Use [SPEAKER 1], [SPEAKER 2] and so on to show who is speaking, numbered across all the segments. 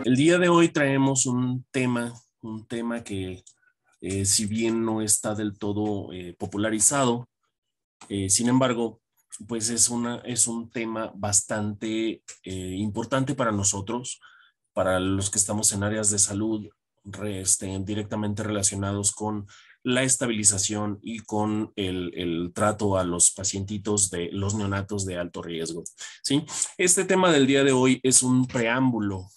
[SPEAKER 1] El día de hoy traemos un tema que si bien no está del todo popularizado, sin embargo, pues es un tema bastante importante para nosotros, para los que estamos en áreas de salud directamente relacionados con la estabilización y con el trato a los pacientitos de los neonatos de alto riesgo. ¿Sí? Este tema del día de hoy es un preámbulo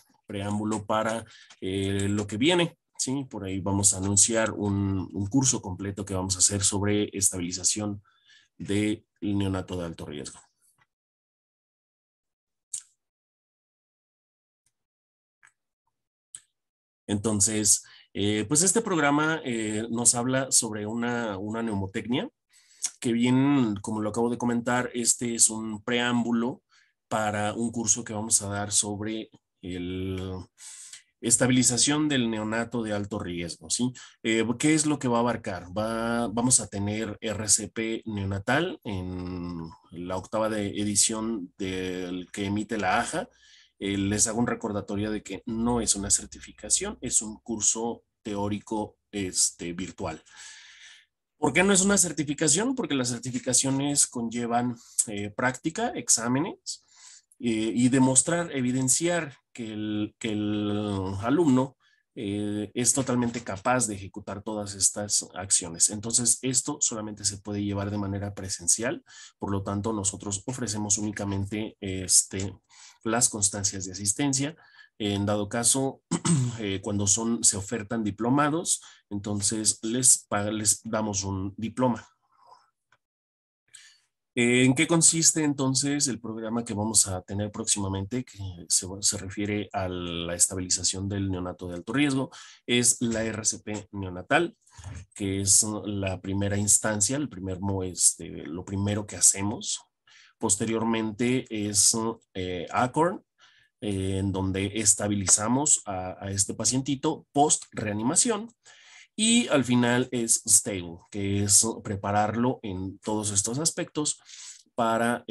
[SPEAKER 1] para lo que viene. Sí, por ahí vamos a anunciar un curso completo que vamos a hacer sobre estabilización del neonato de alto riesgo. Entonces, pues este programa nos habla sobre una neumotecnia, que bien, como lo acabo de comentar, este es un preámbulo para un curso que vamos a dar sobre el estabilización del neonato de alto riesgo, ¿sí? ¿Qué es lo que va a abarcar? Vamos a tener RCP neonatal en la octava edición del que emite la AJA. Les hago un recordatorio de que no es una certificación, es un curso teórico virtual. ¿Por qué no es una certificación? Porque las certificaciones conllevan práctica, exámenes y demostrar, evidenciar que el alumno es totalmente capaz de ejecutar todas estas acciones. Entonces, esto solamente se puede llevar de manera presencial, por lo tanto, nosotros ofrecemos únicamente las constancias de asistencia. En dado caso, cuando se ofertan diplomados, entonces les damos un diploma. ¿En qué consiste entonces el programa que vamos a tener próximamente, que se refiere a la estabilización del neonato de alto riesgo? Es la RCP neonatal, que es la primera instancia, lo primero que hacemos. Posteriormente es ACORN, en donde estabilizamos a este pacientito post reanimación. Y al final es stable, que es prepararlo en todos estos aspectos para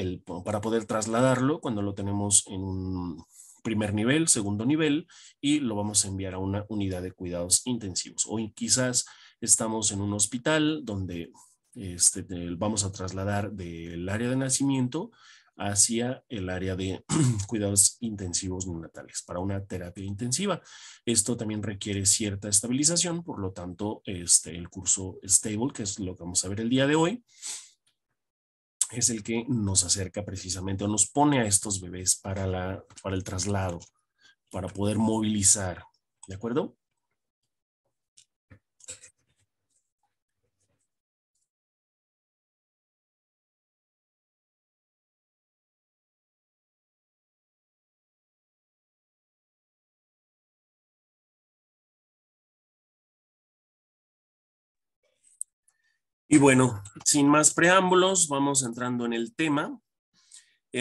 [SPEAKER 1] poder trasladarlo cuando lo tenemos en un primer nivel, segundo nivel, y lo vamos a enviar a una unidad de cuidados intensivos. Hoy quizás estamos en un hospital donde vamos a trasladar del área de nacimiento hacia el área de cuidados intensivos neonatales para una terapia intensiva. Esto también requiere cierta estabilización, por lo tanto, el curso Stable, que es lo que vamos a ver el día de hoy, es el que nos acerca precisamente o nos pone a estos bebés para el traslado, para poder movilizar. ¿De acuerdo? Y bueno, sin más preámbulos, vamos entrando en el tema.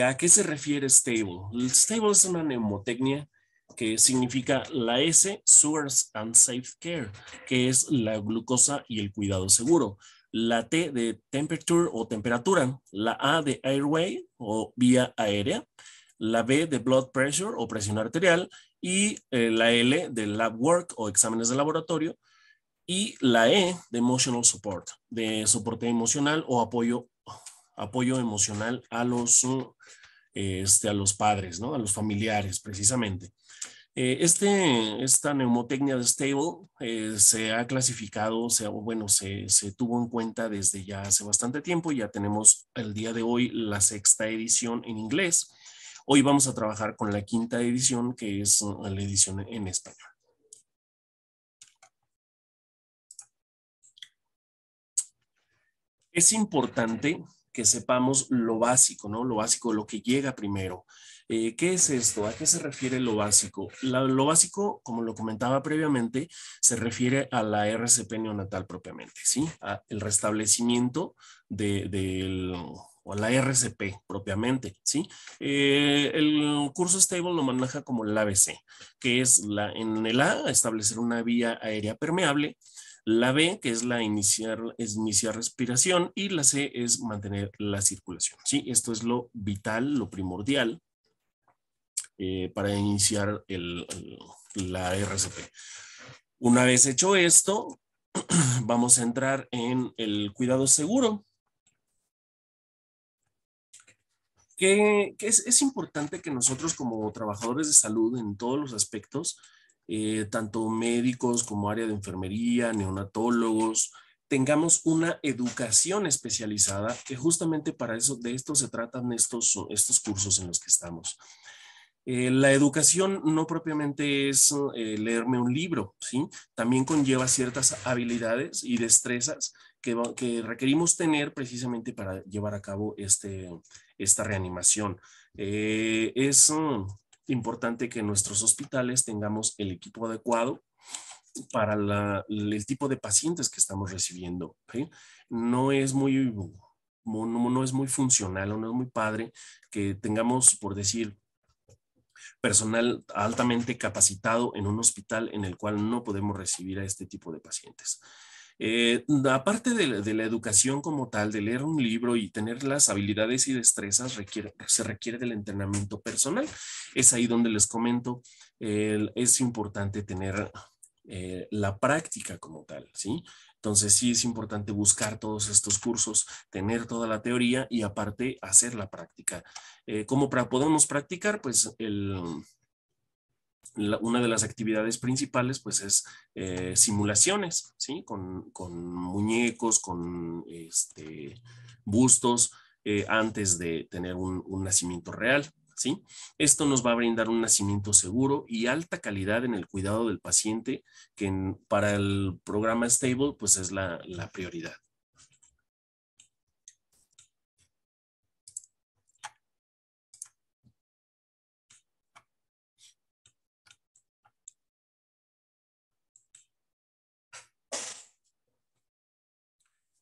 [SPEAKER 1] ¿A qué se refiere stable? El stable es una neumotecnia que significa la S, Sugars and Safe Care, que es la glucosa y el cuidado seguro. La T de temperature o temperatura, la A de airway o vía aérea, la B de blood pressure o presión arterial y la L de lab work o exámenes de laboratorio y la E de emotional support, de soporte emocional o apoyo emocional a los padres, ¿no? A los familiares, precisamente. Esta neumotecnia de Stable se ha clasificado, se tuvo en cuenta desde ya hace bastante tiempo. Ya tenemos el día de hoy la sexta edición en inglés. Hoy vamos a trabajar con la quinta edición, que es la edición en español. Es importante que sepamos lo básico, ¿no? Lo básico, lo que llega primero. ¿Qué es esto? ¿A qué se refiere lo básico? Lo básico, como lo comentaba previamente, se refiere a la RCP neonatal propiamente, ¿sí? El restablecimiento o la RCP propiamente, ¿sí? El curso Stable lo maneja como el ABC, que es en el A, establecer una vía aérea permeable. La B, que es es iniciar respiración, y la C es mantener la circulación. ¿Sí? Esto es lo vital, lo primordial para iniciar la RCP. Una vez hecho esto, vamos a entrar en el cuidado seguro. Que es importante que nosotros como trabajadores de salud en todos los aspectos, tanto médicos como área de enfermería, neonatólogos, tengamos una educación especializada, que justamente para eso, de esto se tratan estos cursos en los que estamos. La educación no propiamente es leerme un libro, ¿sí? También conlleva ciertas habilidades y destrezas que requerimos tener precisamente para llevar a cabo esta reanimación. Es importante que en nuestros hospitales tengamos el equipo adecuado para el tipo de pacientes que estamos recibiendo, ¿sí? No es muy, no es muy funcional o no es muy padre que tengamos, por decir, personal altamente capacitado en un hospital en el cual no podemos recibir a este tipo de pacientes. Aparte de la educación como tal, de leer un libro y tener las habilidades y destrezas, se requiere del entrenamiento personal. Es ahí donde les comento, es importante tener la práctica como tal, ¿sí? Entonces sí es importante buscar todos estos cursos, tener toda la teoría y aparte hacer la práctica. ¿Cómo podemos practicar? Pues una de las actividades principales pues es simulaciones, ¿sí? Con muñecos, con bustos antes de tener un nacimiento real, ¿sí? Esto nos va a brindar un nacimiento seguro y alta calidad en el cuidado del paciente, que para el programa Stable pues es la prioridad.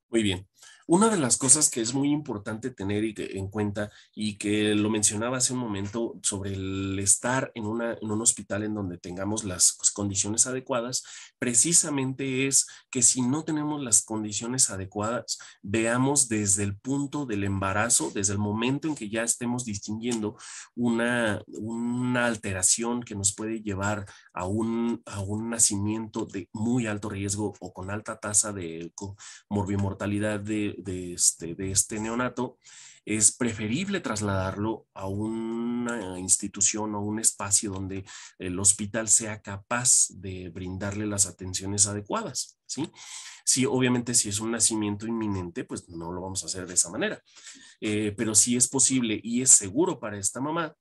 [SPEAKER 1] Muy bien. Una de las cosas que es muy importante tener en cuenta y que lo mencionaba hace un momento sobre el estar en un hospital en donde tengamos las condiciones adecuadas, precisamente es que si no tenemos las condiciones adecuadas, veamos desde el punto del embarazo, desde el momento en que ya estemos distinguiendo una alteración que nos puede llevar a un nacimiento de muy alto riesgo o con alta tasa de morbimortalidad de este neonato, es preferible trasladarlo a una institución o un espacio donde el hospital sea capaz de brindarle las atenciones adecuadas, ¿sí? Sí, obviamente si es un nacimiento inminente, pues no lo vamos a hacer de esa manera, pero si es posible y es seguro para esta mamá,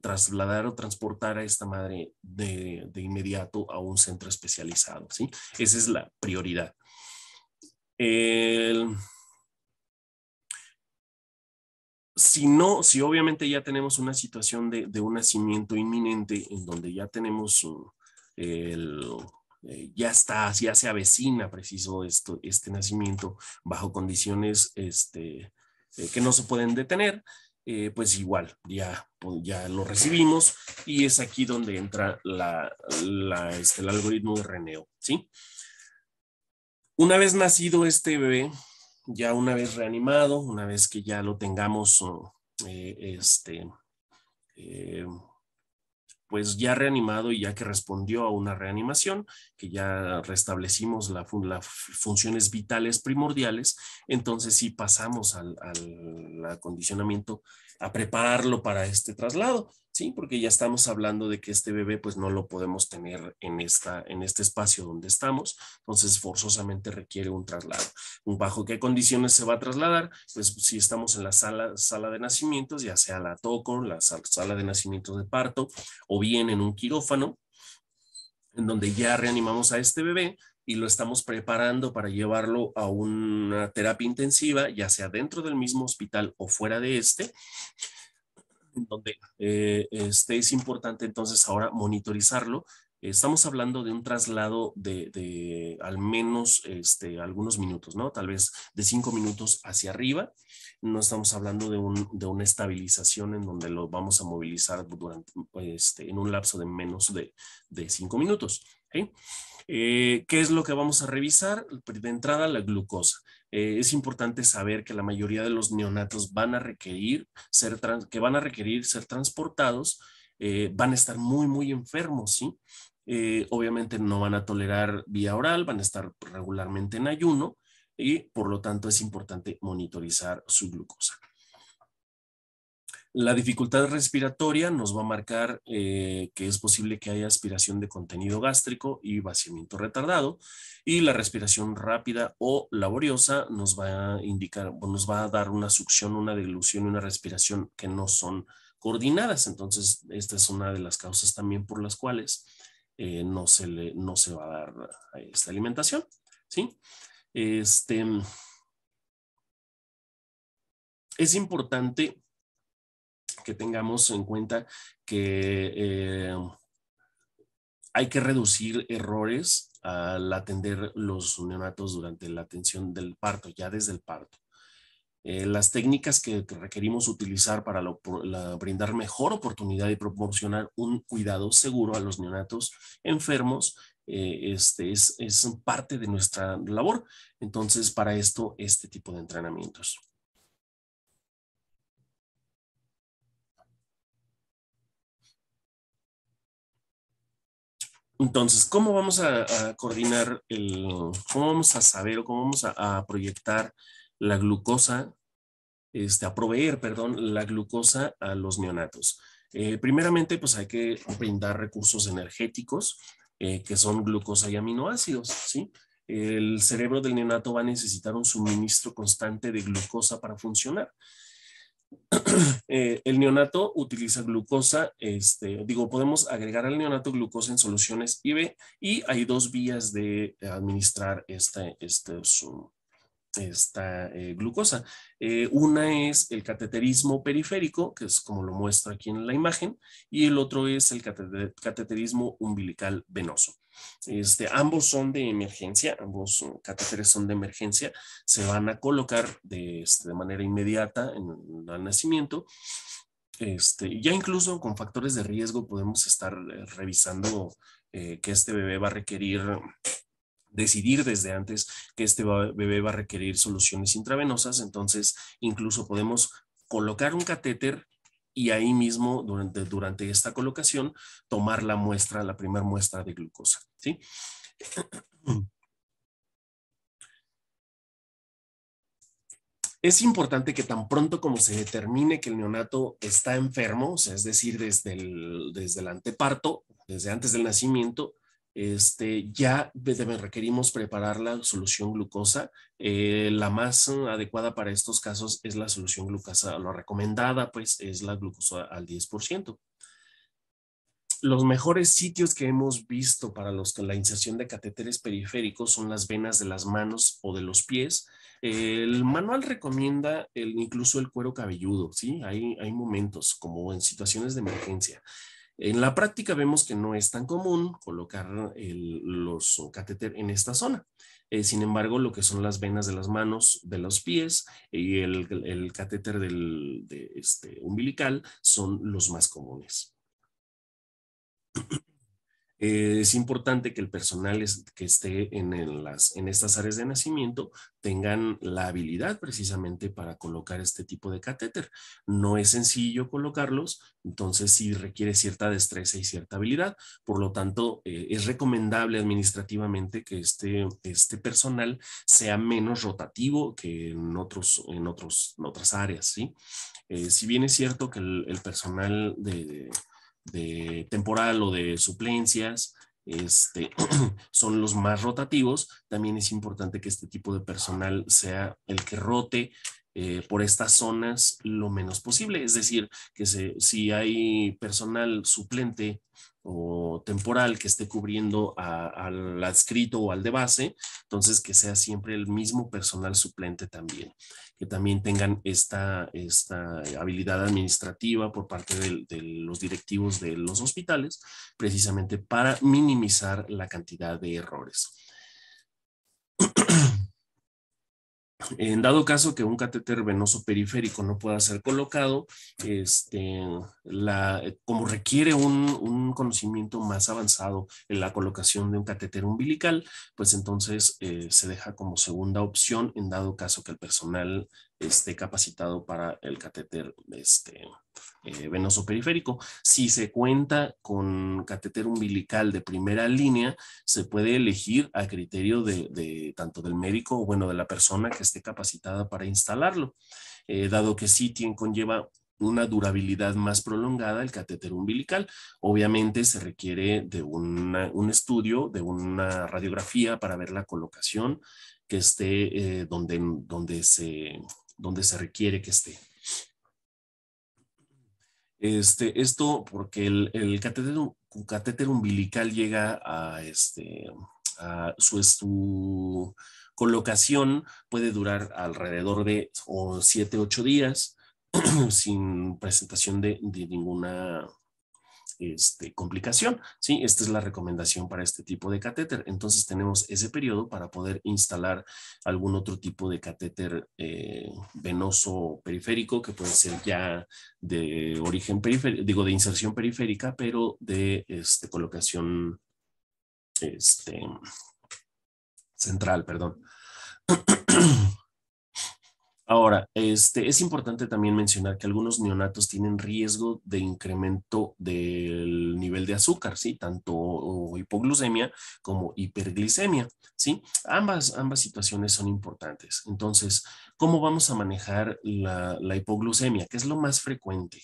[SPEAKER 1] trasladar o transportar a esta madre de inmediato a un centro especializado, ¿sí? Esa es la prioridad. El, si obviamente ya tenemos una situación de un nacimiento inminente en donde ya tenemos el, ya se avecina preciso este nacimiento bajo condiciones que no se pueden detener, pues igual, ya lo recibimos y es aquí donde entra el algoritmo de Reneo, ¿sí? Una vez nacido este bebé, ya una vez reanimado, una vez que ya lo tengamos, eh, este, eh, pues ya reanimado y ya que respondió a una reanimación, que ya restablecimos las funciones vitales primordiales, entonces sí pasamos al acondicionamiento, a prepararlo para este traslado, ¿sí? Porque ya estamos hablando de que este bebé pues no lo podemos tener en este espacio donde estamos, entonces forzosamente requiere un traslado. ¿Bajo qué condiciones se va a trasladar? Pues si estamos en la sala de nacimientos, ya sea la TOCO, la sala de nacimientos de parto, o bien en un quirófano, en donde ya reanimamos a este bebé y lo estamos preparando para llevarlo a una terapia intensiva, ya sea dentro del mismo hospital o fuera de en donde es importante entonces ahora monitorizarlo. Estamos hablando de un traslado de al menos algunos minutos, ¿no? Tal vez de 5 minutos hacia arriba. No estamos hablando de una estabilización en donde lo vamos a movilizar en un lapso de menos de 5 minutos. ¿Okay? ¿Qué es lo que vamos a revisar? De entrada, la glucosa. Es importante saber que la mayoría de los neonatos van a requerir ser transportados, van a estar muy, muy enfermos, ¿sí? Obviamente no van a tolerar vía oral, van a estar regularmente en ayuno y por lo tanto es importante monitorizar su glucosa. La dificultad respiratoria nos va a marcar que es posible que haya aspiración de contenido gástrico y vaciamiento retardado, y la respiración rápida o laboriosa nos va a indicar, nos va a dar una succión, una deglución y una respiración que no son coordinadas. Entonces, esta es una de las causas también por las cuales no se va a dar esta alimentación, ¿sí? Es importante que tengamos en cuenta que hay que reducir errores al atender los neonatos durante la atención del parto, ya desde el parto. Las técnicas que requerimos utilizar para brindar mejor oportunidad y proporcionar un cuidado seguro a los neonatos enfermos es parte de nuestra labor. Entonces, para esto, este tipo de entrenamientos. Entonces, ¿cómo vamos a coordinar cómo vamos a saber o cómo vamos a proyectar la glucosa, a proveer, perdón, la glucosa a los neonatos? Primeramente, pues hay que brindar recursos energéticos, que son glucosa y aminoácidos, ¿sí? El cerebro del neonato va a necesitar un suministro constante de glucosa para funcionar. El neonato utiliza glucosa, podemos agregar al neonato glucosa en soluciones IV y hay dos vías de administrar esta glucosa. Una es el cateterismo periférico, que es como lo muestro aquí en la imagen, y el otro es el cateterismo umbilical venoso. Ambos son de emergencia, ambos catéteres son de emergencia, se van a colocar de manera inmediata en el nacimiento. Ya incluso con factores de riesgo podemos estar revisando que este bebé va a requerir, decidir desde antes que este bebé va a requerir soluciones intravenosas. Entonces incluso podemos colocar un catéter y ahí mismo durante esta colocación tomar la muestra, la primera muestra de glucosa, ¿sí? Es importante que tan pronto como se determine que el neonato está enfermo, o sea, es decir, desde el anteparto, desde antes del nacimiento, ya requerimos preparar la solución glucosa. La más adecuada para estos casos es la solución glucosa, la recomendada pues es la glucosa al 10%. Los mejores sitios que hemos visto para la inserción de catéteres periféricos son las venas de las manos o de los pies. El manual recomienda incluso el cuero cabelludo, ¿sí? Hay momentos como en situaciones de emergencia. En la práctica vemos que no es tan común colocar los catéteres en esta zona. Sin embargo, lo que son las venas de las manos, de los pies y el catéter umbilical son los más comunes. Es importante que el personal que esté en estas áreas de nacimiento tengan la habilidad precisamente para colocar este tipo de catéter. No es sencillo colocarlos, entonces sí requiere cierta destreza y cierta habilidad. Por lo tanto, es recomendable administrativamente que este personal sea menos rotativo que en otras áreas, ¿sí? Si bien es cierto que el personal de temporal o de suplencias, son los más rotativos, también es importante que este tipo de personal sea el que rote por estas zonas lo menos posible. Es decir, que si hay personal suplente o temporal que esté cubriendo al adscrito o al de base, entonces que sea siempre el mismo personal suplente también, que también tengan esta habilidad administrativa por parte de los directivos de los hospitales, precisamente para minimizar la cantidad de errores. En dado caso que un catéter venoso periférico no pueda ser colocado, como requiere un conocimiento más avanzado en la colocación de un catéter umbilical, pues entonces se deja como segunda opción en dado caso que el personal esté capacitado para el catéter venoso periférico. Si se cuenta con catéter umbilical de primera línea, se puede elegir a criterio de tanto del médico o bueno, de la persona que esté capacitada para instalarlo, dado que sí conlleva una durabilidad más prolongada el catéter umbilical. Obviamente se requiere de un estudio, de una radiografía para ver la colocación que esté donde se requiere que esté. Esto porque el catéter umbilical llega a su colocación puede durar alrededor de 7, 8 días sin presentación de ninguna complicación. ¿Sí? Esta es la recomendación para este tipo de catéter. Entonces tenemos ese periodo para poder instalar algún otro tipo de catéter venoso periférico, que puede ser ya de origen periférico, digo de inserción periférica, pero de colocación central, perdón. Ahora, es importante también mencionar que algunos neonatos tienen riesgo de incremento del nivel de azúcar, ¿sí? Tanto hipoglucemia como hiperglicemia, ¿sí? Ambas situaciones son importantes. Entonces, ¿cómo vamos a manejar la hipoglucemia? ¿Qué es lo más frecuente?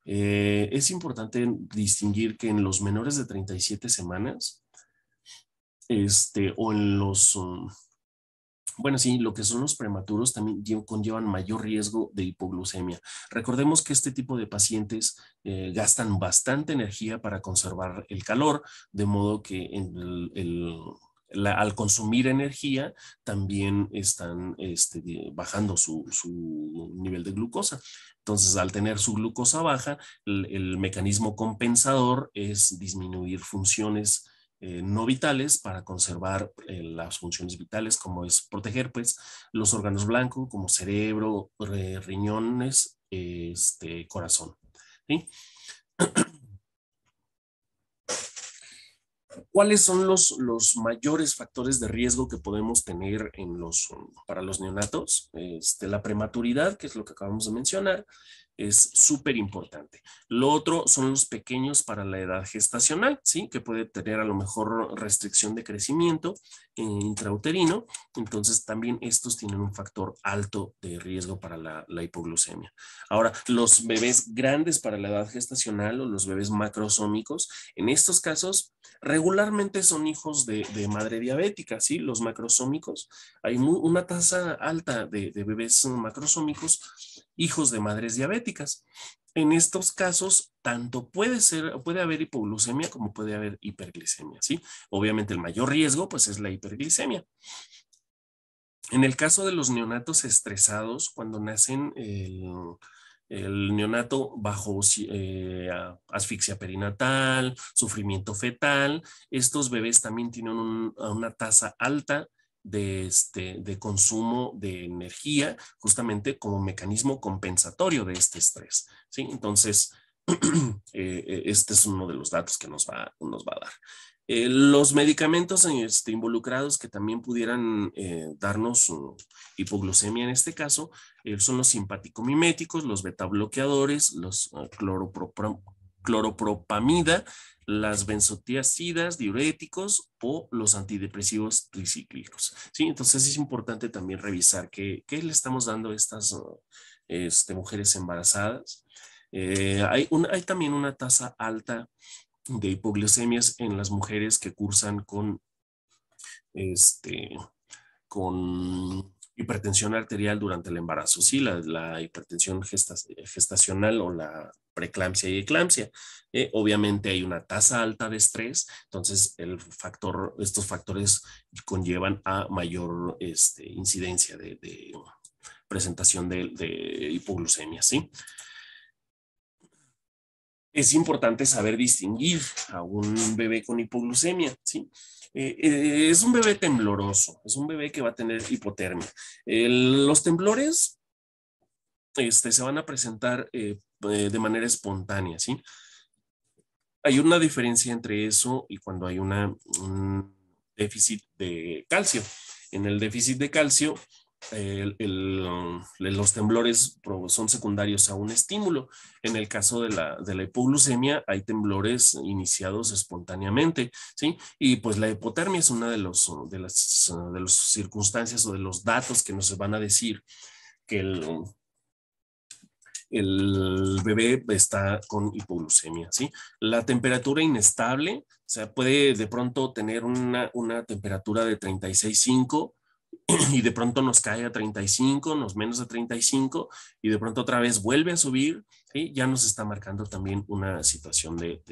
[SPEAKER 1] Es importante distinguir que en los menores de 37 semanas, o en los... bueno, sí, lo que son los prematuros también conllevan mayor riesgo de hipoglucemia. Recordemos que este tipo de pacientes gastan bastante energía para conservar el calor, de modo que al consumir energía también están bajando su nivel de glucosa. Entonces, al tener su glucosa baja, el mecanismo compensador es disminuir funciones no vitales para conservar las funciones vitales, como es proteger pues los órganos blancos como cerebro, riñones, corazón. ¿Sí? ¿Cuáles son los mayores factores de riesgo que podemos tener para los neonatos? La prematuridad, que es lo que acabamos de mencionar, es súper importante. Lo otro son los pequeños para la edad gestacional, ¿sí? Que puede tener a lo mejor restricción de crecimiento intrauterino. Entonces también estos tienen un factor alto de riesgo para la hipoglucemia. Ahora, los bebés grandes para la edad gestacional o los bebés macrosómicos, en estos casos regularmente son hijos de madre diabética, ¿sí? Los macrosómicos, hay una tasa alta de bebés macrosómicos, hijos de madres diabéticas. En estos casos, tanto puede haber hipoglucemia como puede haber hiperglicemia, ¿sí? Obviamente el mayor riesgo, pues, es la hiperglicemia. En el caso de los neonatos estresados, cuando nacen el neonato bajo asfixia perinatal, sufrimiento fetal, estos bebés también tienen una tasa alta de consumo de energía, justamente como mecanismo compensatorio de este estrés, ¿sí? Entonces, este es uno de los datos que nos va a dar. Los medicamentos involucrados que también pudieran darnos hipoglucemia en este caso son los simpaticomiméticos, los betabloqueadores, los cloropropamida, las benzotiazidas, diuréticos o los antidepresivos tricíclicos. ¿Sí? Entonces es importante también revisar qué le estamos dando a estas mujeres embarazadas. Hay también una tasa alta de hipoglucemias en las mujeres que cursan con hipertensión arterial durante el embarazo, sí, la hipertensión gestacional o la preeclampsia y eclampsia. Obviamente hay una tasa alta de estrés, entonces estos factores conllevan a mayor incidencia de presentación de hipoglucemia, ¿sí? Es importante saber distinguir a un bebé con hipoglucemia, ¿sí? Es un bebé tembloroso, es un bebé que va a tener hipotermia. Los temblores se van a presentar de manera espontánea, ¿sí? Hay una diferencia entre eso y cuando hay un déficit de calcio. En el déficit de calcio, los temblores son secundarios a un estímulo. En el caso de la hipoglucemia hay temblores iniciados espontáneamente, ¿sí? Y pues la hipotermia es una de las circunstancias o de los datos que nos van a decir que el bebé está con hipoglucemia, ¿sí? La temperatura inestable, o sea, puede de pronto tener una temperatura de 36,5 y de pronto nos cae a 35, nos menos de 35 y de pronto otra vez vuelve a subir, ¿sí? Ya nos está marcando también una situación de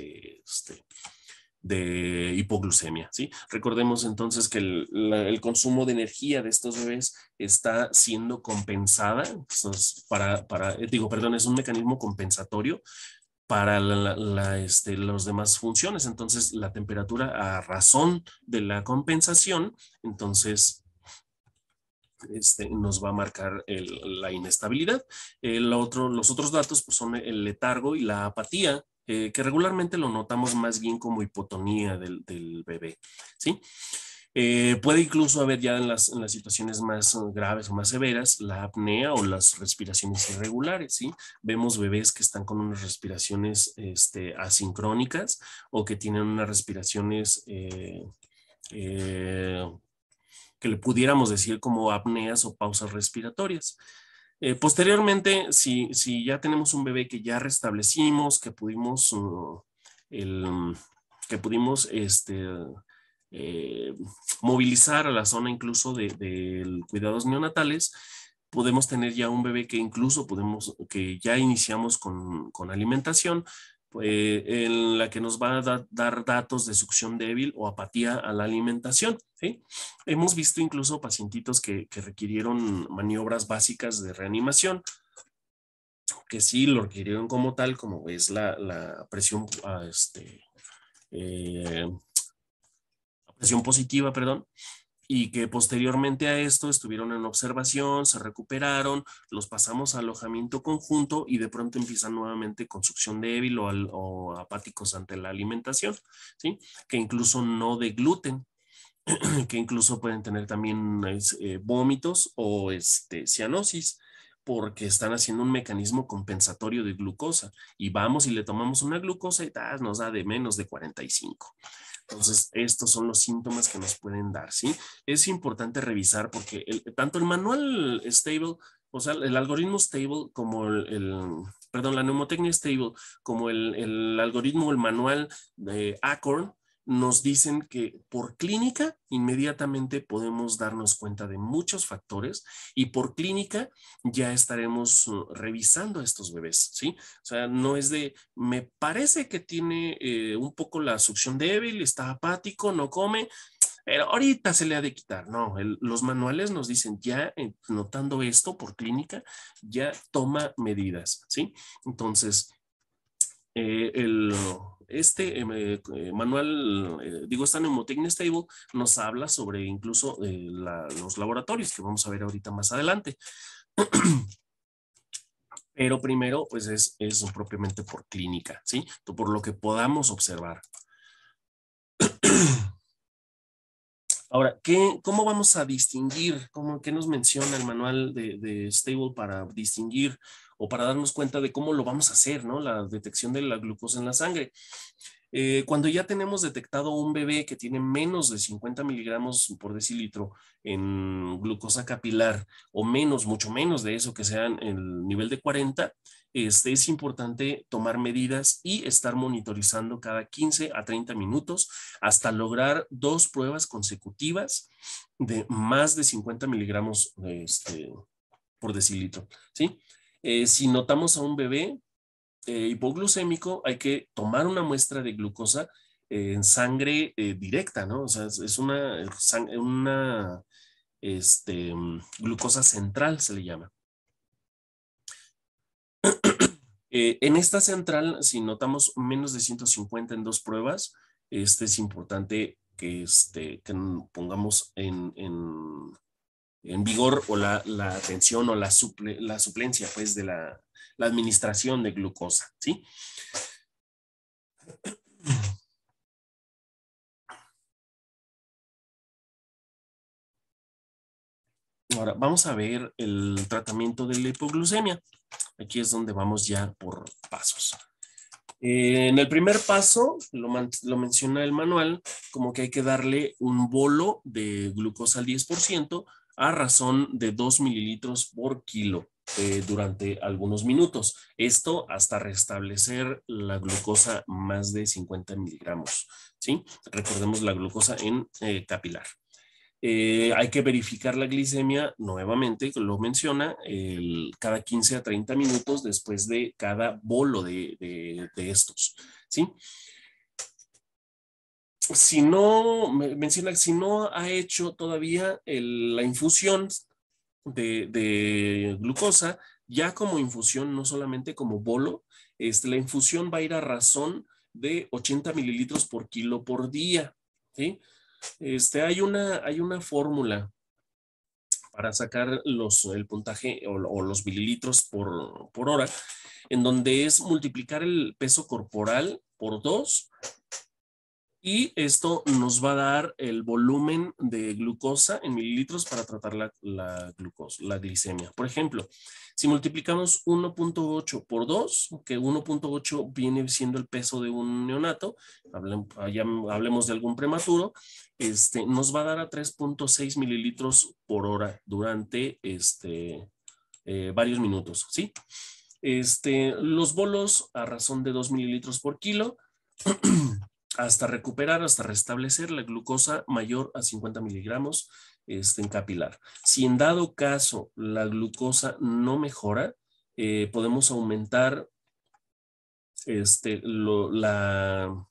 [SPEAKER 1] hipoglucemia, ¿sí? Recordemos entonces que el consumo de energía de estos bebés está siendo compensada, entonces, es un mecanismo compensatorio para las demás funciones. Entonces, la temperatura a razón de la compensación, entonces nos va a marcar la inestabilidad. Los otros datos pues, son el letargo y la apatía, que regularmente lo notamos más bien como hipotonía del bebé, ¿sí? Puede incluso haber ya en las situaciones más graves o más severas la apnea o las respiraciones irregulares, ¿sí? Vemos bebés que están con unas respiraciones asincrónicas o que tienen unas respiraciones que le pudiéramos decir como apneas o pausas respiratorias. Posteriormente, si ya tenemos un bebé que ya restablecimos, el, que pudimos eh, movilizar a la zona incluso de cuidados neonatales, podemos tener ya un bebé que incluso que ya iniciamos con alimentación, en la que nos va a dar datos de succión débil o apatía a la alimentación, ¿sí? Hemos visto incluso pacientitos que requirieron maniobras básicas de reanimación, que sí lo requirieron como tal, como es la presión, eh, presión positiva, perdón, y que posteriormente a esto estuvieron en observación, se recuperaron, los pasamos a alojamiento conjunto y de pronto empiezan nuevamente con succión débil o apáticos ante la alimentación, ¿sí? Que incluso no de gluten, que incluso pueden tener también vómitos o cianosis, porque están haciendo un mecanismo compensatorio de glucosa y vamos y le tomamos una glucosa y nos da de menos de 45. Entonces, estos son los síntomas que nos pueden dar, ¿sí? Es importante revisar porque tanto el manual stable, o sea, el algoritmo stable como perdón, la neumotecnia stable, como el algoritmo, el manual de Acorn, nos dicen que por clínica inmediatamente podemos darnos cuenta de muchos factores y por clínica ya estaremos revisando a estos bebés, ¿sí? O sea, no es me parece que tiene un poco la succión débil, está apático, no come, pero ahorita se le ha de quitar. No, los manuales nos dicen ya, notando esto por clínica, ya toma medidas, ¿sí? Entonces, manual, esta Mnemotechnia Stable nos habla sobre incluso los laboratorios que vamos a ver ahorita más adelante. Pero primero, pues es propiamente por clínica, ¿sí? Por lo que podamos observar. Ahora, ¿cómo vamos a distinguir? ¿Qué nos menciona el manual de Stable para distinguir o para darnos cuenta de cómo lo vamos a hacer, ¿no? La detección de la glucosa en la sangre. Cuando ya tenemos detectado un bebé que tiene menos de 50 miligramos por decilitro en glucosa capilar o menos, mucho menos de eso, que sean el nivel de 40, es importante tomar medidas y estar monitorizando cada 15 a 30 minutos hasta lograr 2 pruebas consecutivas de más de 50 miligramos por decilitro, ¿sí? Si notamos a un bebé hipoglucémico, hay que tomar una muestra de glucosa en sangre directa, ¿no? O sea, es una glucosa central, se le llama. En esta central, si notamos menos de 150 en 2 pruebas, es importante que pongamos en vigor o la atención o la suplencia, pues, de la administración de glucosa, ¿sí? Ahora, vamos a ver el tratamiento de la hipoglucemia. Aquí es donde vamos ya por pasos. En el primer paso, lo menciona el manual, como que hay que darle un bolo de glucosa al 10% a razón de 2 mililitros por kilo durante algunos minutos. Esto hasta restablecer la glucosa más de 50 miligramos. ¿Sí? Recordemos la glucosa en capilar. Hay que verificar la glicemia nuevamente, lo menciona, cada 15 a 30 minutos después de cada bolo de estos. ¿Sí? Si no, menciona que si no ha hecho todavía la infusión de glucosa, ya como infusión, no solamente como bolo, la infusión va a ir a razón de 80 mililitros por kilo por día. ¿Sí? Hay una fórmula para sacar el puntaje o los mililitros por hora, en donde es multiplicar el peso corporal por 2 y esto nos va a dar el volumen de glucosa en mililitros para tratar la glucosa, la glicemia. Por ejemplo, si multiplicamos 1.8 por 2, que 1.8 viene siendo el peso de un neonato, hablemos de algún prematuro, nos va a dar a 3.6 mililitros por hora durante varios minutos, ¿sí? Los bolos a razón de 2 mililitros por kilo, hasta recuperar, hasta restablecer la glucosa mayor a 50 miligramos en capilar. Si en dado caso la glucosa no mejora, podemos aumentar la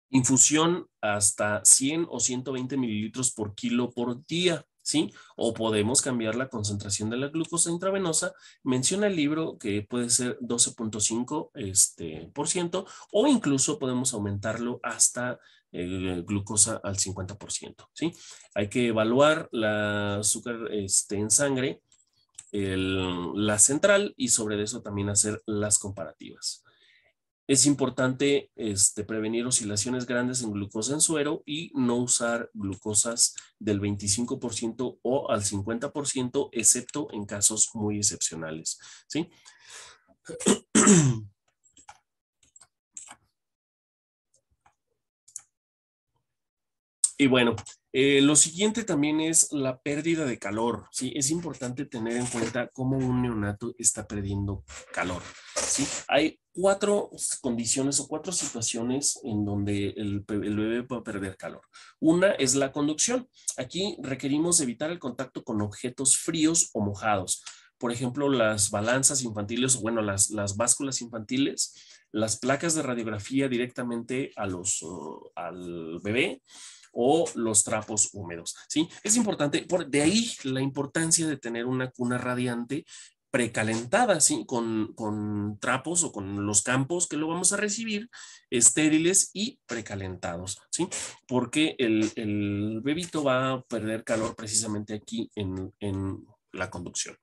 [SPEAKER 1] infusión hasta 100 o 120 mililitros por kilo por día, ¿sí? O podemos cambiar la concentración de la glucosa intravenosa. Menciona el libro que puede ser 12.5 por ciento, o incluso podemos aumentarlo hasta glucosa al 50%, ¿sí? Hay que evaluar la azúcar en sangre, la central, y sobre eso también hacer las comparativas. Es importante prevenir oscilaciones grandes en glucosa en suero y no usar glucosas del 25% o al 50%, excepto en casos muy excepcionales, ¿sí? Y bueno, lo siguiente también es la pérdida de calor, ¿sí? Es importante tener en cuenta cómo un neonato está perdiendo calor, ¿sí? Hay 4 condiciones o 4 situaciones en donde el bebé puede perder calor. Una es la conducción. Aquí requerimos evitar el contacto con objetos fríos o mojados. Por ejemplo, las balanzas infantiles, o bueno, las básculas infantiles, las placas de radiografía directamente al bebé, o los trapos húmedos, ¿sí? Es importante, de ahí la importancia de tener una cuna radiante precalentada, ¿sí? Con trapos o con los campos que lo vamos a recibir, estériles y precalentados, ¿sí? Porque el bebito va a perder calor precisamente aquí en la conducción.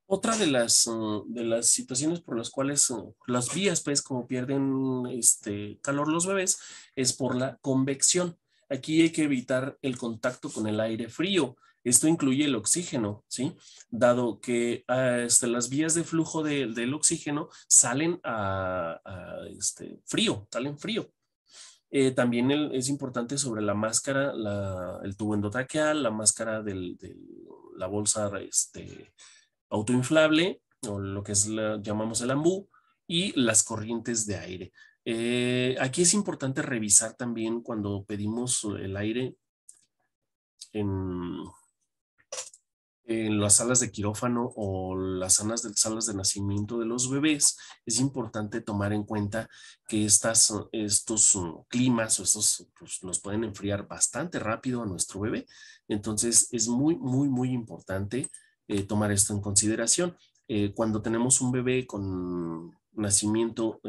[SPEAKER 1] Otra de las situaciones por las cuales las vías, pues, como pierden calor los bebés, es por la convección. Aquí hay que evitar el contacto con el aire frío. Esto incluye el oxígeno, ¿sí? Dado que las vías de flujo del oxígeno salen frío, salen frío. También es importante sobre la máscara, el tubo endotraqueal, la máscara de la bolsa autoinflable, o lo que llamamos el ambú, y las corrientes de aire. Aquí es importante revisar también cuando pedimos el aire en En las salas de quirófano o las salas de nacimiento de los bebés, es importante tomar en cuenta que estos climas o estos pues, nos pueden enfriar bastante rápido a nuestro bebé. Entonces es muy, muy, muy importante tomar esto en consideración. Cuando tenemos un bebé con nacimiento,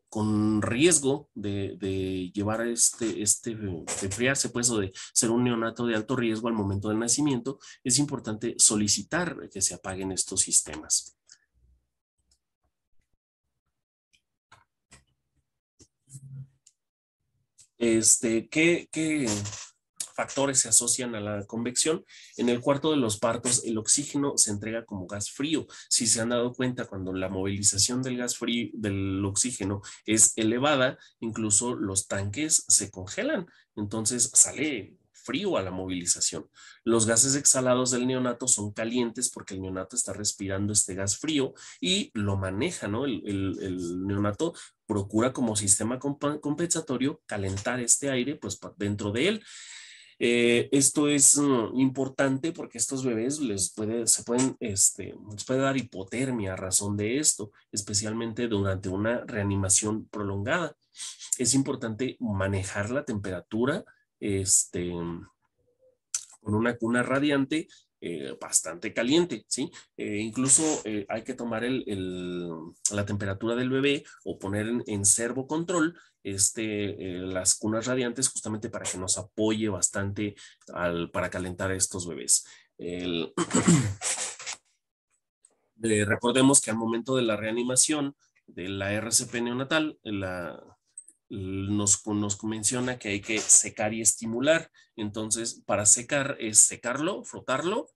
[SPEAKER 1] con riesgo de llevar de enfriarse, pues, o de ser un neonato de alto riesgo al momento del nacimiento, es importante solicitar que se apaguen estos sistemas. ¿Qué factores se asocian a la convección? En el cuarto de los partos, el oxígeno se entrega como gas frío. Si se han dado cuenta, cuando la movilización del gas frío, del oxígeno es elevada, incluso los tanques se congelan. Entonces sale frío a la movilización. Los gases exhalados del neonato son calientes porque el neonato está respirando este gas frío y lo maneja, ¿no? El neonato procura como sistema compensatorio calentar este aire pues dentro de él. Esto es importante porque estos bebés les puede dar hipotermia a razón de esto, especialmente durante una reanimación prolongada. Es importante manejar la temperatura, con una cuna radiante bastante caliente, ¿sí? Incluso hay que tomar la temperatura del bebé o poner en servo control las cunas radiantes justamente para que nos apoye bastante para calentar a estos bebés. Recordemos que al momento de la reanimación de la RCP neonatal, nos menciona que hay que secar y estimular. Entonces, para secar es secarlo, frotarlo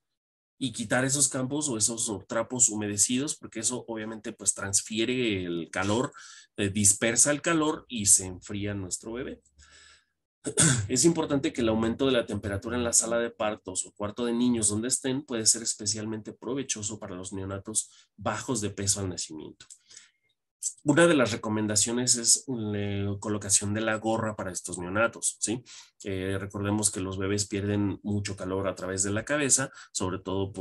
[SPEAKER 1] y quitar esos campos o esos trapos humedecidos, porque eso obviamente pues transfiere el calor, dispersa el calor y se enfría nuestro bebé. Es importante que el aumento de la temperatura en la sala de partos o cuarto de niños donde estén puede ser especialmente provechoso para los neonatos bajos de peso al nacimiento. Una de las recomendaciones es la colocación de la gorra para estos neonatos, ¿sí? Recordemos que los bebés pierden mucho calor a través de la cabeza, sobre todo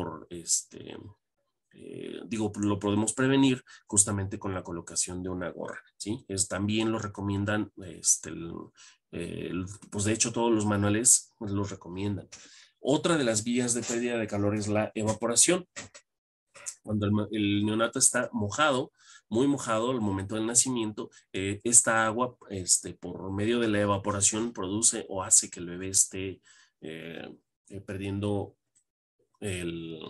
[SPEAKER 1] lo podemos prevenir justamente con la colocación de una gorra, ¿sí? También lo recomiendan, pues de hecho todos los manuales pues, los recomiendan. Otra de las vías de pérdida de calor es la evaporación. Cuando el neonato está mojado, muy mojado al momento del nacimiento, esta agua, por medio de la evaporación, produce o hace que el bebé esté eh, perdiendo el,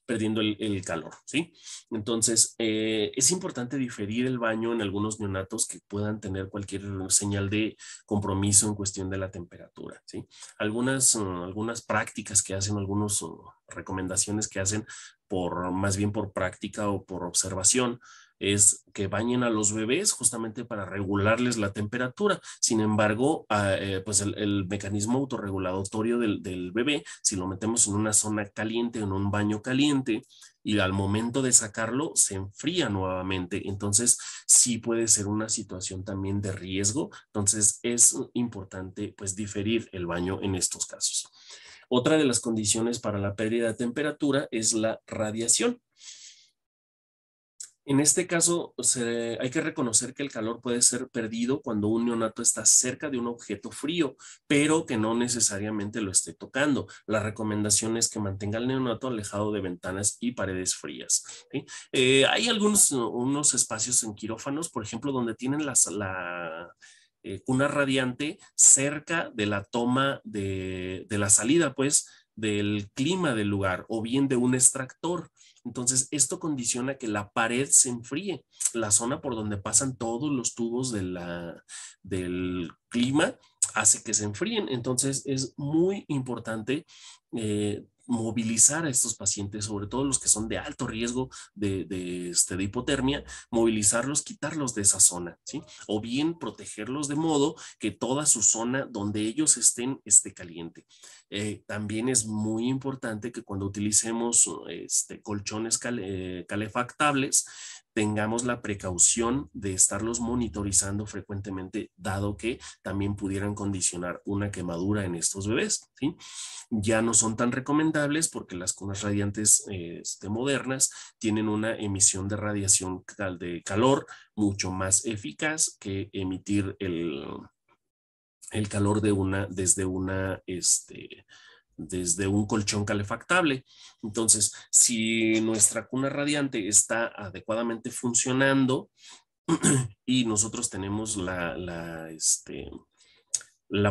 [SPEAKER 1] el calor, ¿sí? Entonces, es importante diferir el baño en algunos neonatos que puedan tener cualquier señal de compromiso en cuestión de la temperatura, ¿sí? Algunas prácticas que hacen, algunas recomendaciones que hacen más bien por práctica o por observación, es que bañen a los bebés justamente para regularles la temperatura. Sin embargo, pues el mecanismo autorregulatorio del bebé, si lo metemos en una zona caliente, en un baño caliente, y al momento de sacarlo se enfría nuevamente. Entonces, sí puede ser una situación también de riesgo. Entonces, es importante pues diferir el baño en estos casos. Otra de las condiciones para la pérdida de temperatura es la radiación. En este caso, hay que reconocer que el calor puede ser perdido cuando un neonato está cerca de un objeto frío, pero que no necesariamente lo esté tocando. La recomendación es que mantenga al neonato alejado de ventanas y paredes frías, ¿sí? Hay unos espacios en quirófanos, por ejemplo, donde tienen cuna radiante cerca de la toma de la salida, pues, del clima del lugar o bien de un extractor. Entonces, esto condiciona que la pared se enfríe, la zona por donde pasan todos los tubos del clima hace que se enfríen. Entonces, es muy importante movilizar a estos pacientes, sobre todo los que son de alto riesgo de hipotermia, movilizarlos, quitarlos de esa zona, ¿sí? O bien protegerlos de modo que toda su zona donde ellos estén esté caliente. También es muy importante que cuando utilicemos colchones calefactables, tengamos la precaución de estarlos monitorizando frecuentemente, dado que también pudieran condicionar una quemadura en estos bebés, ¿sí? Ya no son tan recomendables porque las cunas radiantes modernas tienen una emisión de radiación de calor mucho más eficaz que emitir el calor desde un colchón calefactable. Entonces, si nuestra cuna radiante está adecuadamente funcionando y nosotros tenemos la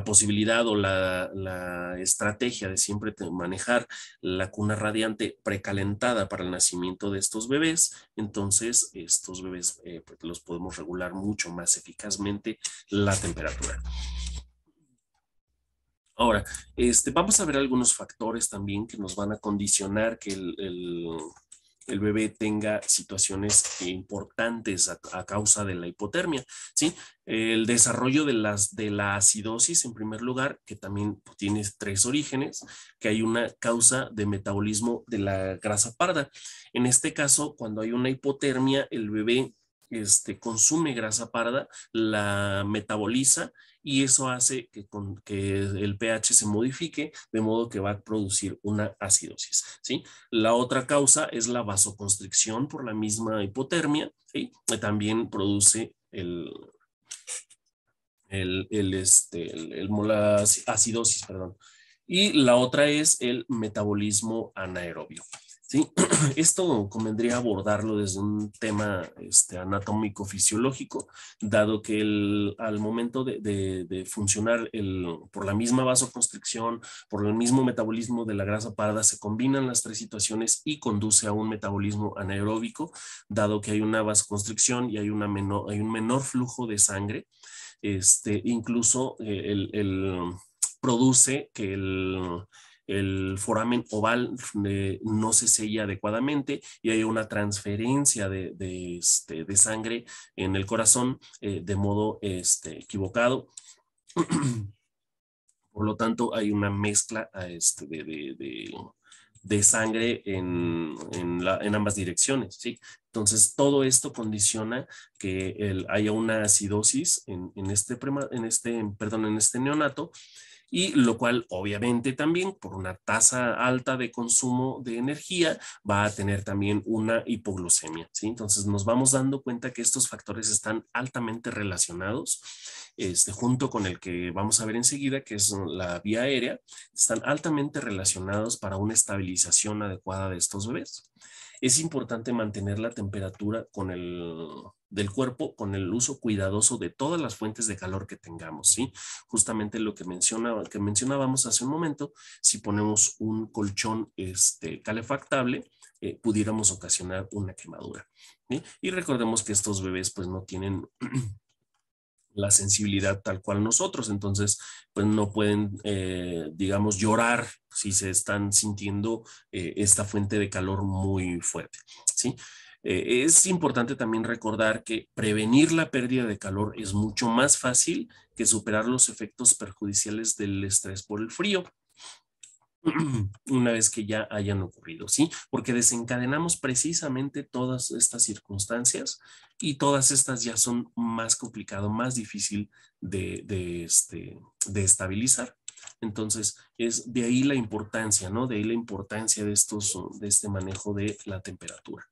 [SPEAKER 1] posibilidad o la estrategia de siempre manejar la cuna radiante precalentada para el nacimiento de estos bebés, entonces estos bebés pues los podemos regular mucho más eficazmente la temperatura. Ahora, vamos a ver algunos factores también que nos van a condicionar que el bebé tenga situaciones importantes a causa de la hipotermia, ¿sí? El desarrollo de la acidosis, en primer lugar, que también tiene tres orígenes, que hay una causa de metabolismo de la grasa parda. En este caso, cuando hay una hipotermia, el bebé consume grasa parda, la metaboliza y eso hace que el pH se modifique de modo que va a producir una acidosis, ¿sí? La otra causa es la vasoconstricción por la misma hipotermia, ¿sí? También produce la acidosis, perdón. Y la otra es el metabolismo anaerobio. ¿Sí? Esto convendría abordarlo desde un tema anatómico-fisiológico, dado que al momento de funcionar por la misma vasoconstricción, por el mismo metabolismo de la grasa parda, se combinan las tres situaciones y conduce a un metabolismo anaeróbico, dado que hay una vasoconstricción y hay un menor flujo de sangre. Incluso produce que el foramen oval no se sella adecuadamente y hay una transferencia de sangre en el corazón de modo equivocado. Por lo tanto, hay una mezcla de sangre en ambas direcciones, ¿sí? Entonces, todo esto condiciona que haya una acidosis en este neonato, y lo cual obviamente también por una tasa alta de consumo de energía va a tener también una hipoglucemia, ¿sí? Entonces nos vamos dando cuenta que estos factores están altamente relacionados, junto con el que vamos a ver enseguida, que es la vía aérea, están altamente relacionados para una estabilización adecuada de estos bebés. Es importante mantener la temperatura del cuerpo con el uso cuidadoso de todas las fuentes de calor que tengamos, ¿sí? Justamente lo que mencionábamos hace un momento, si ponemos un colchón calefactable, pudiéramos ocasionar una quemadura, ¿sí? Y recordemos que estos bebés pues no tienen la sensibilidad tal cual nosotros, entonces pues no pueden, digamos, llorar si se están sintiendo esta fuente de calor muy fuerte, ¿sí? Es importante también recordar que prevenir la pérdida de calor es mucho más fácil que superar los efectos perjudiciales del estrés por el frío una vez que ya hayan ocurrido, ¿sí? Porque desencadenamos precisamente todas estas circunstancias y todas estas ya son más complicado, más difícil de estabilizar. Entonces, es de ahí la importancia, ¿no? De ahí la importancia de este manejo de la temperatura.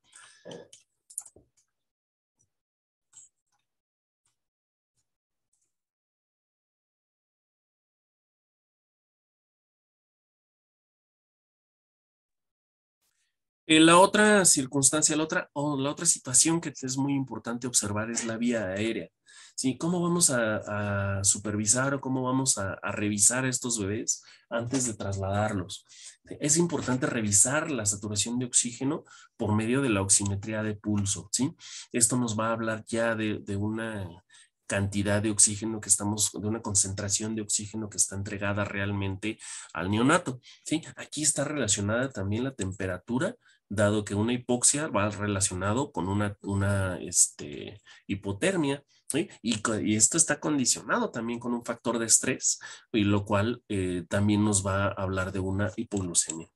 [SPEAKER 1] La otra circunstancia, la otra situación que es muy importante observar es la vía aérea. ¿Sí? ¿Cómo vamos a supervisar o cómo vamos a revisar a estos bebés antes de trasladarlos? Es importante revisar la saturación de oxígeno por medio de la oximetría de pulso, ¿sí? Esto nos va a hablar ya de una cantidad de oxígeno de una concentración de oxígeno que está entregada realmente al neonato, ¿sí? Aquí está relacionada también la temperatura, dado que una hipoxia va relacionado con una hipotermia, ¿sí? Y esto está condicionado también con un factor de estrés, y lo cual también nos va a hablar de una hipoglucemia.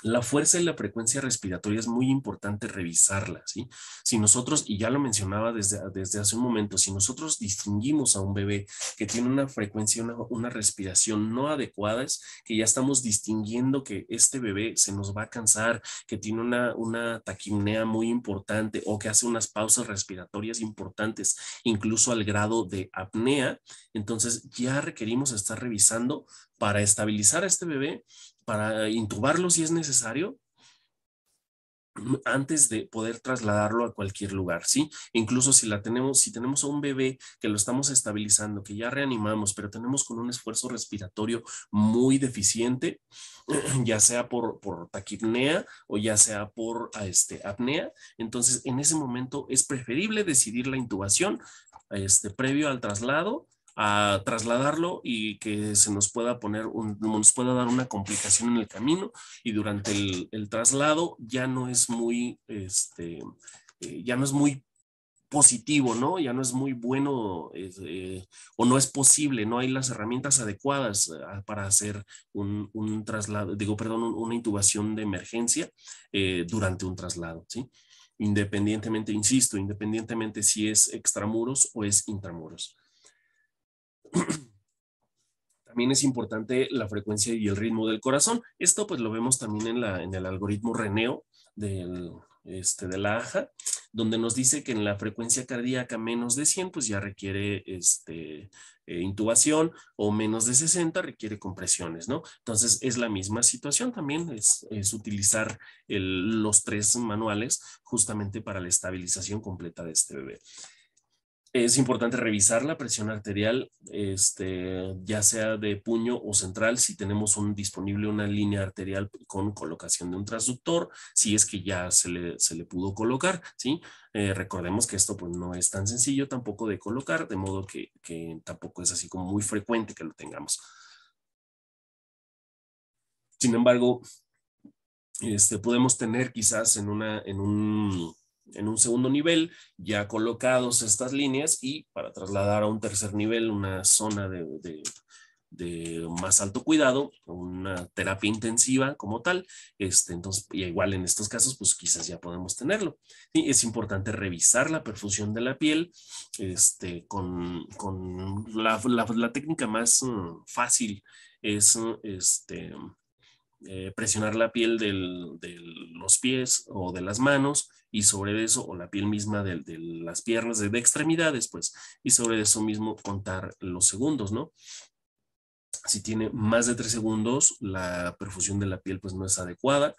[SPEAKER 1] La fuerza y la frecuencia respiratoria es muy importante revisarla, ¿sí? Si nosotros, y ya lo mencionaba desde hace un momento, si nosotros distinguimos a un bebé que tiene una frecuencia, una respiración no adecuada, es que ya estamos distinguiendo que este bebé se nos va a cansar, que tiene una taquipnea muy importante o que hace unas pausas respiratorias importantes, incluso al grado de apnea. Entonces ya requerimos estar revisando para estabilizar a este bebé, para intubarlo si es necesario, antes de poder trasladarlo a cualquier lugar, ¿sí? Incluso si tenemos a un bebé que lo estamos estabilizando, que ya reanimamos, pero tenemos con un esfuerzo respiratorio muy deficiente, ya sea por taquipnea o ya sea por apnea, entonces en ese momento es preferible decidir la intubación previo al traslado, a trasladarlo y que se nos pueda nos pueda dar una complicación en el camino, y durante el traslado ya no es muy, ya no es muy positivo, ¿no? Ya no es muy bueno, o no es posible, no hay las herramientas adecuadas para hacer un traslado, digo, perdón, una intubación de emergencia durante un traslado, ¿sí? Independientemente, insisto, independientemente si es extramuros o es intramuros. También es importante la frecuencia y el ritmo del corazón. Esto pues lo vemos también en el algoritmo Reneo de la AJA, donde nos dice que en la frecuencia cardíaca menos de 100 pues ya requiere intubación, o menos de 60 requiere compresiones, ¿no? Entonces es la misma situación también, es utilizar los tres manuales justamente para la estabilización completa de este bebé. Es importante revisar la presión arterial, ya sea de puño o central, si tenemos disponible una línea arterial con colocación de un transductor, si es que ya se le pudo colocar, ¿sí? Recordemos que esto pues no es tan sencillo tampoco de colocar, de modo que tampoco es así como muy frecuente que lo tengamos. Sin embargo, podemos tener quizás en un segundo nivel ya colocados estas líneas, y para trasladar a un tercer nivel una zona de más alto cuidado, una terapia intensiva como tal, entonces, y igual en estos casos, pues quizás ya podemos tenerlo. Y es importante revisar la perfusión de la piel, con la técnica más fácil es, presionar la piel de los pies o de las manos, y sobre eso, o la piel misma de las piernas, de extremidades, pues, y sobre eso mismo contar los segundos, ¿no? Si tiene más de 3 segundos, la perfusión de la piel pues no es adecuada.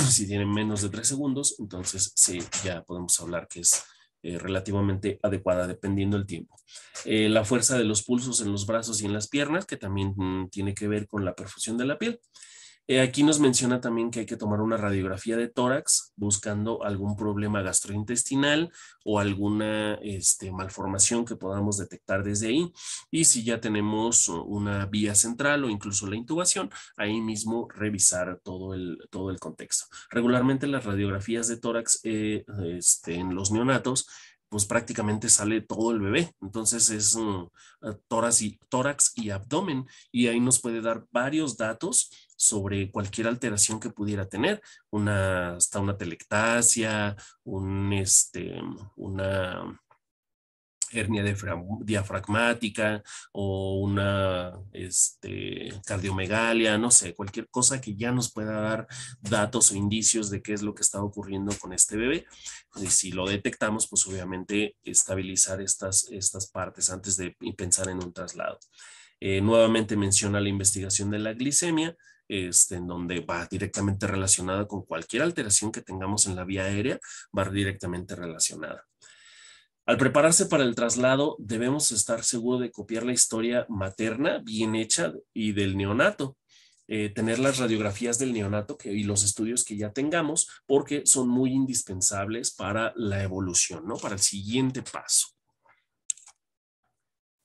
[SPEAKER 1] Si tiene menos de 3 segundos, entonces sí, ya podemos hablar que es relativamente adecuada dependiendo del tiempo. La fuerza de los pulsos en los brazos y en las piernas, que también tiene que ver con la perfusión de la piel. Aquí nos menciona también que hay que tomar una radiografía de tórax buscando algún problema gastrointestinal o alguna malformación que podamos detectar desde ahí. Y si ya tenemos una vía central o incluso la intubación, ahí mismo revisar todo el contexto. Regularmente las radiografías de tórax en los neonatos, pues prácticamente sale todo el bebé. Entonces es tórax y abdomen, y ahí nos puede dar varios datos sobre cualquier alteración que pudiera tener, hasta una telectasia, una hernia diafragmática, o una cardiomegalia, no sé, cualquier cosa que ya nos pueda dar datos o indicios de qué es lo que está ocurriendo con este bebé. Y si lo detectamos, pues obviamente estabilizar estas partes antes de pensar en un traslado. Nuevamente menciona la investigación de la glicemia, en donde va directamente relacionada con cualquier alteración que tengamos en la vía aérea, va directamente relacionada. Al prepararse para el traslado, debemos estar seguros de copiar la historia materna bien hecha y del neonato. Tener las radiografías del neonato y los estudios que ya tengamos, porque son muy indispensables para la evolución, ¿no? Para el siguiente paso.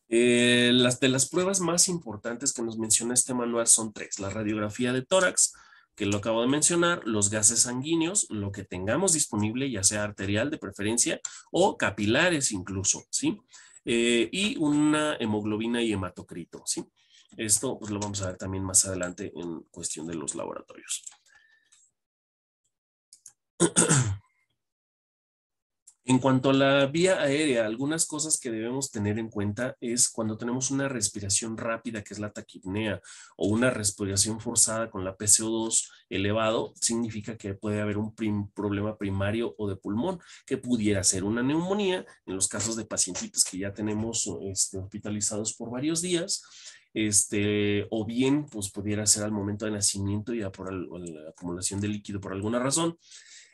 [SPEAKER 1] De las pruebas más importantes que nos menciona este manual son 3: la radiografía de tórax, que lo acabo de mencionar, los gases sanguíneos, lo que tengamos disponible, ya sea arterial de preferencia o capilares incluso, ¿sí? Y una hemoglobina y hematocrito, ¿sí? Esto pues lo vamos a ver también más adelante en cuestión de los laboratorios. En cuanto a la vía aérea, algunas cosas que debemos tener en cuenta es cuando tenemos una respiración rápida, que es la taquipnea, o una respiración forzada con la PCO2 elevado, significa que puede haber un problema primario o de pulmón, que pudiera ser una neumonía, en los casos de pacientitos que ya tenemos hospitalizados por varios días, o bien pues pudiera ser al momento de nacimiento ya por la acumulación de líquido por alguna razón.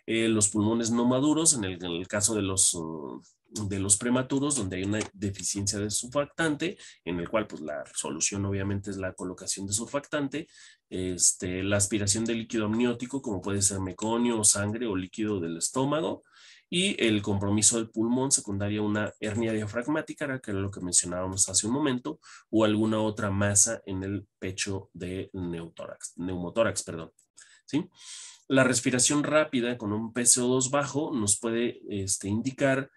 [SPEAKER 1] Los pulmones no maduros, en el caso de los prematuros, donde hay una deficiencia de surfactante, en el cual pues la solución obviamente es la colocación de surfactante, la aspiración de líquido amniótico, como puede ser meconio o sangre o líquido del estómago, y el compromiso del pulmón secundaria a una hernia diafragmática, que era lo que mencionábamos hace un momento, o alguna otra masa en el pecho de neumotórax, perdón. ¿Sí? La respiración rápida con un PCO2 bajo nos puede indicar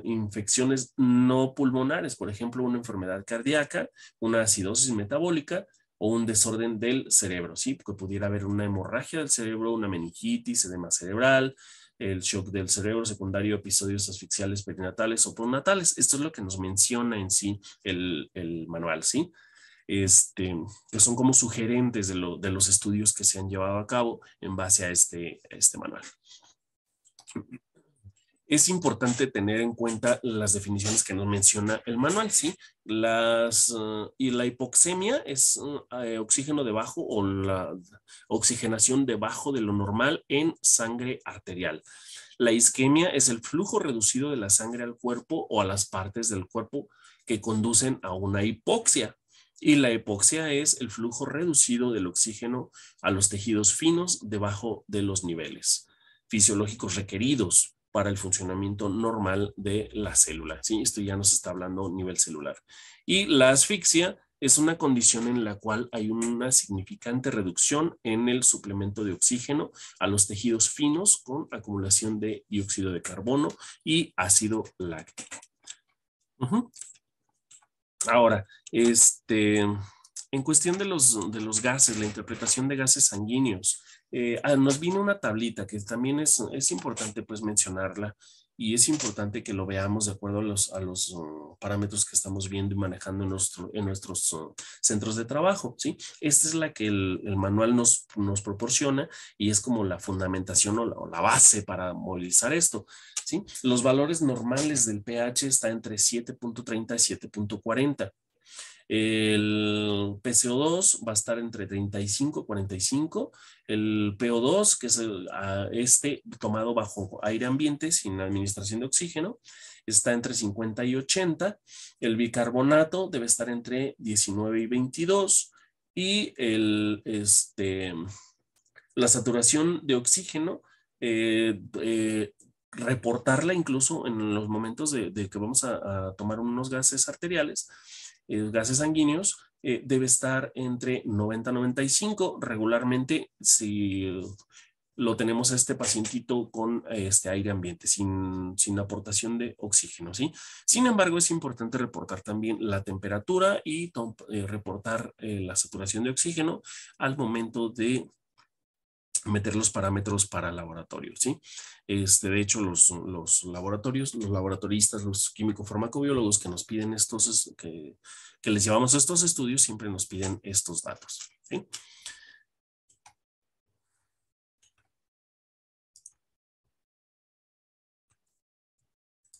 [SPEAKER 1] infecciones no pulmonares, por ejemplo, una enfermedad cardíaca, una acidosis metabólica o un desorden del cerebro, ¿sí? Porque pudiera haber una hemorragia del cerebro, una meningitis, edema cerebral, el shock del cerebro secundario, episodios asfixiales perinatales o postnatales. Esto es lo que nos menciona en sí el manual, ¿sí? Que son como sugerentes de los estudios que se han llevado a cabo en base a este manual. Es importante tener en cuenta las definiciones que nos menciona el manual, ¿sí? Y la hipoxemia es oxígeno debajo o la oxigenación debajo de lo normal en sangre arterial. La isquemia es el flujo reducido de la sangre al cuerpo o a las partes del cuerpo que conducen a una hipoxia. Y la hipoxia es el flujo reducido del oxígeno a los tejidos finos debajo de los niveles fisiológicos requeridos para el funcionamiento normal de la célula. ¿Sí? Esto ya nos está hablando a nivel celular. Y la asfixia es una condición en la cual hay una significante reducción en el suplemento de oxígeno a los tejidos finos con acumulación de dióxido de carbono y ácido láctico. Ahora, en cuestión de los gases, la interpretación de gases sanguíneos, nos vino una tablita que también es importante pues mencionarla y es importante que lo veamos de acuerdo a los parámetros que estamos viendo y manejando en nuestros centros de trabajo, ¿sí? Esta es la que el manual nos proporciona y es como la fundamentación o la base para movilizar esto, ¿sí? Los valores normales del pH está entre 7.30 y 7.40. El PCO2 va a estar entre 35 y 45. El PO2, que es tomado bajo aire ambiente sin administración de oxígeno, está entre 50 y 80. El bicarbonato debe estar entre 19 y 22. Y la saturación de oxígeno, reportarla incluso en los momentos de que vamos a tomar unos gases arteriales, gases sanguíneos, debe estar entre 90 y 95. Regularmente, si lo tenemos a este pacientito con aire ambiente, sin aportación de oxígeno, ¿sí? Sin embargo, es importante reportar también la temperatura y reportar la saturación de oxígeno al momento de meter los parámetros para laboratorio, ¿sí? De hecho, los laboratorios, los laboratoristas, los químico-farmacobiólogos que nos piden que les llevamos estos estudios, siempre nos piden estos datos, ¿sí?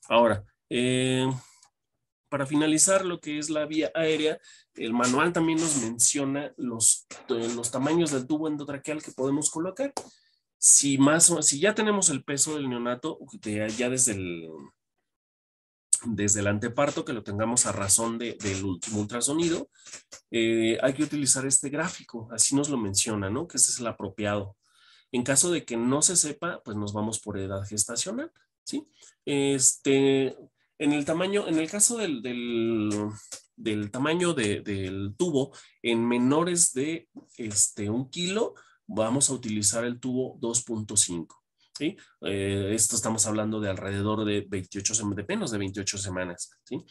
[SPEAKER 1] Ahora, para finalizar lo que es la vía aérea, el manual también nos menciona los tamaños del tubo endotraqueal que podemos colocar. Si ya tenemos el peso del neonato, ya desde el anteparto, que lo tengamos a razón del último ultrasonido, hay que utilizar este gráfico, así nos lo menciona, ¿no? Que ese es el apropiado. En caso de que no se sepa, pues nos vamos por edad gestacional, ¿sí? En el caso del tamaño del tubo, en menores de 1 kilo, vamos a utilizar el tubo 2.5. ¿Sí? Esto estamos hablando de alrededor de menos de 28 semanas, ¿sí?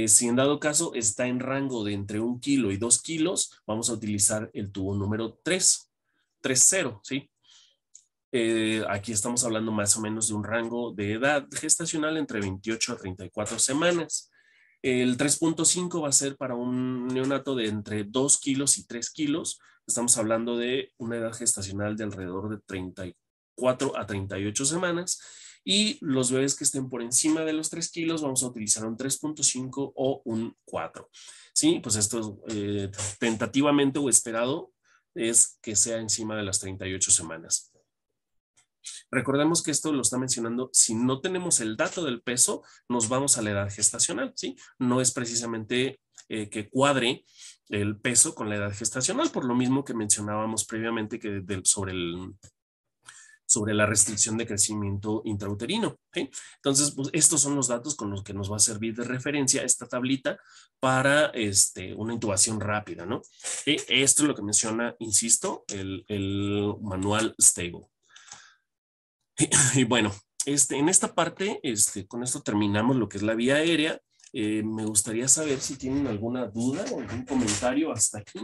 [SPEAKER 1] Si en dado caso está en rango de entre 1 kilo y 2 kilos, vamos a utilizar el tubo número 3.0, ¿sí? Aquí estamos hablando más o menos de un rango de edad gestacional entre 28 a 34 semanas. El 3.5 va a ser para un neonato de entre 2 kilos y 3 kilos. Estamos hablando de una edad gestacional de alrededor de 34 a 38 semanas. Y los bebés que estén por encima de los 3 kilos, vamos a utilizar un 3.5 o un 4. Sí, pues esto es tentativamente o esperado es que sea encima de las 38 semanas. Recordemos que esto lo está mencionando, si no tenemos el dato del peso, nos vamos a la edad gestacional, ¿sí? No es precisamente que cuadre el peso con la edad gestacional, por lo mismo que mencionábamos previamente que sobre la restricción de crecimiento intrauterino. ¿Sí? Entonces, pues estos son los datos con los que nos va a servir de referencia esta tablita para una intubación rápida, ¿no? Esto es lo que menciona, insisto, el manual Stable. Y bueno, en esta parte, con esto terminamos lo que es la vía aérea. Me gustaría saber si tienen alguna duda o algún comentario hasta aquí.